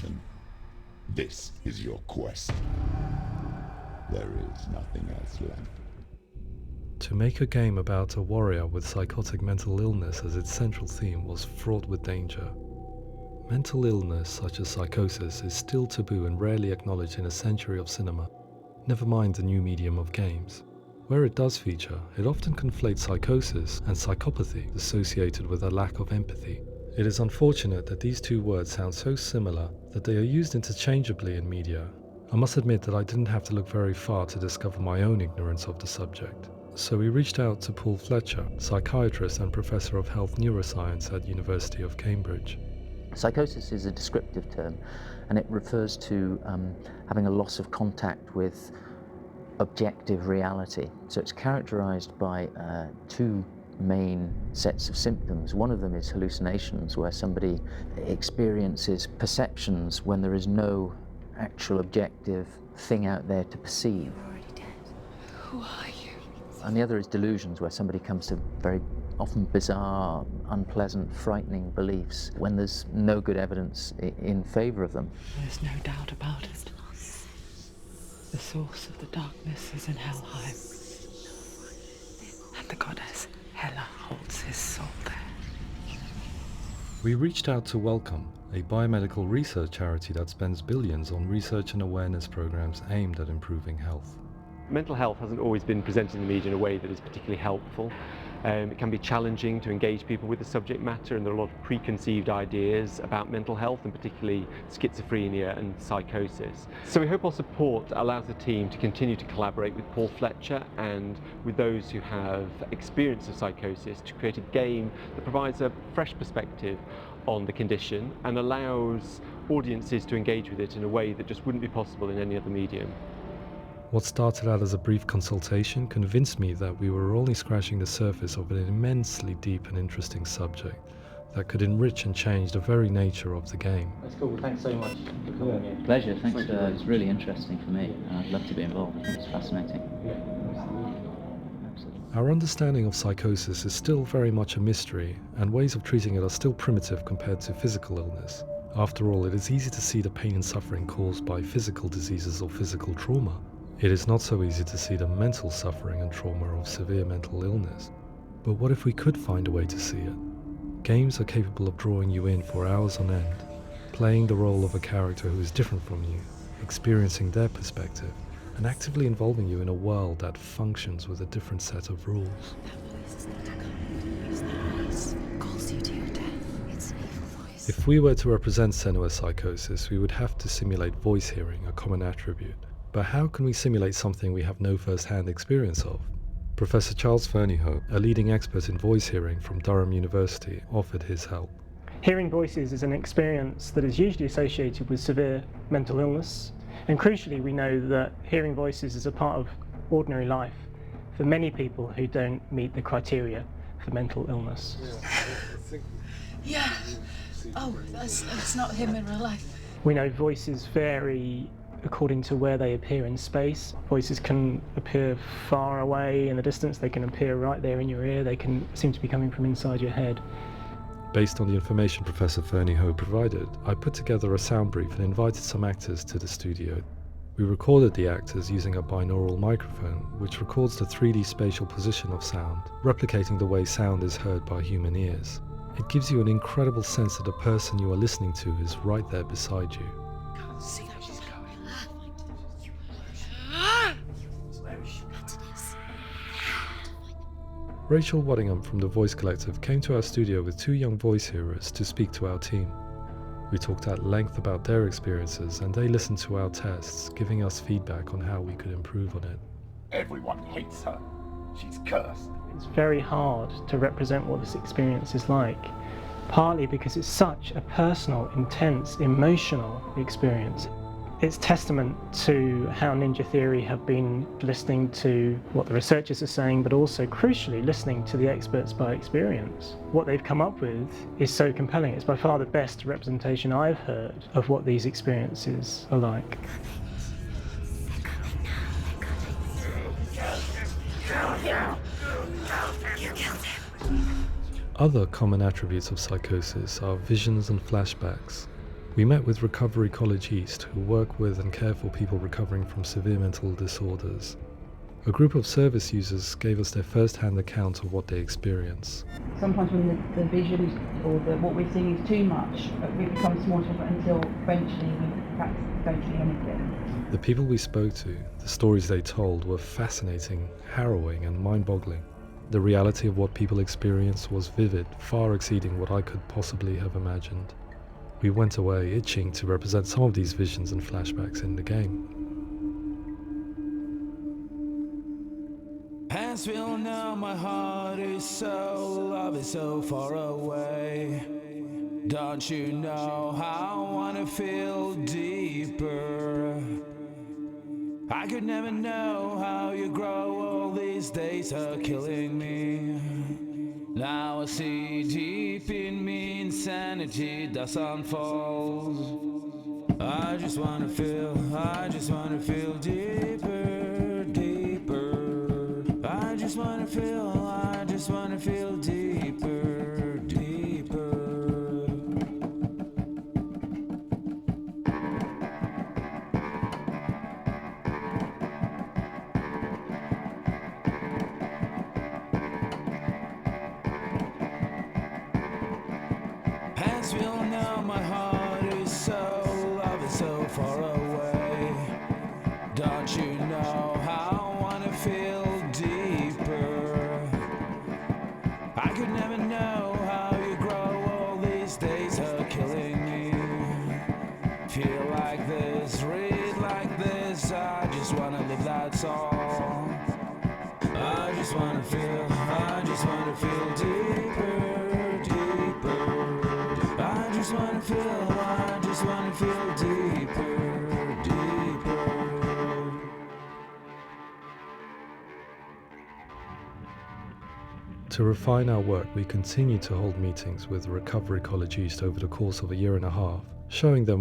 hallucination. This is your quest. There is nothing else left. To make a game about a warrior with psychotic mental illness as its central theme was fraught with danger. Mental illness, such as psychosis, is still taboo and rarely acknowledged in a century of cinema, never mind the new medium of games. Where it does feature, it often conflates psychosis and psychopathy associated with a lack of empathy. It is unfortunate that these two words sound so similar that they are used interchangeably in media. I must admit that I didn't have to look very far to discover my own ignorance of the subject. So we reached out to Paul Fletcher, psychiatrist and professor of health neuroscience at University of Cambridge. Psychosis is a descriptive term, and it refers to having a loss of contact with objective reality. So it's characterized by two main sets of symptoms. One of them is hallucinations, where somebody experiences perceptions when there is no actual objective thing out there to perceive. You're already dead. Who are you? And the other is delusions, where somebody comes to very often bizarre, unpleasant, frightening beliefs when there's no good evidence in favor of them. There's no doubt about it. The source of the darkness is in Helheim. And the goddess Hela holds his soul there. We reached out to Welcome, a biomedical research charity that spends billions on research and awareness programs aimed at improving health. Mental health hasn't always been presented in the media in a way that is particularly helpful. It can be challenging to engage people with the subject matter, and there are a lot of preconceived ideas about mental health, and particularly schizophrenia and psychosis. So we hope our support allows the team to continue to collaborate with Paul Fletcher and with those who have experience of psychosis to create a game that provides a fresh perspective on the condition and allows audiences to engage with it in a way that just wouldn't be possible in any other medium. What started out as a brief consultation convinced me that we were only scratching the surface of an immensely deep and interesting subject that could enrich and change the very nature of the game. That's cool. Thanks so much for coming in. Pleasure. Thanks. It's really interesting for me, and I'd love to be involved. I think it's fascinating. Absolutely. Our understanding of psychosis is still very much a mystery, and ways of treating it are still primitive compared to physical illness. After all, it is easy to see the pain and suffering caused by physical diseases or physical trauma. It is not so easy to see the mental suffering and trauma of severe mental illness. But what if we could find a way to see it? Games are capable of drawing you in for hours on end, playing the role of a character who is different from you, experiencing their perspective, and actively involving you in a world that functions with a different set of rules. That voice is not a comment. That voice calls you to your death. It's an evil voice. If we were to represent Senua psychosis, we would have to simulate voice hearing, a common attribute. But how can we simulate something we have no first-hand experience of? Professor Charles Fernyhough, a leading expert in voice hearing from Durham University, offered his help. Hearing voices is an experience that is usually associated with severe mental illness, and crucially we know that hearing voices is a part of ordinary life for many people who don't meet the criteria for mental illness. Yeah. Oh, that's not him in real life. We know voices vary according to where they appear in space. Voices can appear far away in the distance, they can appear right there in your ear, they can seem to be coming from inside your head. Based on the information Professor Fernyhough provided, I put together a sound brief and invited some actors to the studio. We recorded the actors using a binaural microphone, which records the 3D spatial position of sound, replicating the way sound is heard by human ears. It gives you an incredible sense that the person you are listening to is right there beside you. Can't see how she's going. Rachel Waddingham from the Voice Collective came to our studio with two young voice hearers to speak to our team. We talked at length about their experiences and they listened to our tests, giving us feedback on how we could improve on it. Everyone hates her. She's cursed. It's very hard to represent what this experience is like, partly because it's such a personal, intense, emotional experience. It's testament to how Ninja Theory have been listening to what the researchers are saying, but also crucially listening to the experts by experience. What they've come up with is so compelling. It's by far the best representation I've heard of what these experiences are like. Other common attributes of psychosis are visions and flashbacks. We met with Recovery College East, who work with and care for people recovering from severe mental disorders. A group of service users gave us their first-hand account of what they experience. Sometimes when the vision or what we're seeing is too much, it becomes more difficult until eventually we practice don't see anything. The people we spoke to, the stories they told, were fascinating, harrowing and mind-boggling. The reality of what people experienced was vivid, far exceeding what I could possibly have imagined. We went away itching to represent some of these visions and flashbacks in the game. As we all know, my heart is so, love is so far away. Don't you know how I wanna feel deeper? I could never know how you grow, all these days are killing me. Now I see deep in me insanity does unfold. I just wanna feel deeper, deeper. I just wanna feel deeper, deeper. As we all know, my heart is so, love is so far away. Don't you know how I wanna feel deeper? I could never know how you grow, all these days are killing me. Feel like this, read like this, I just wanna live, that's all. I just wanna feel deeper, deeper. I just wanna feel deeper, deeper. To refine our work, we continue to hold meetings with Recovery College East over the course of a year and a half, showing them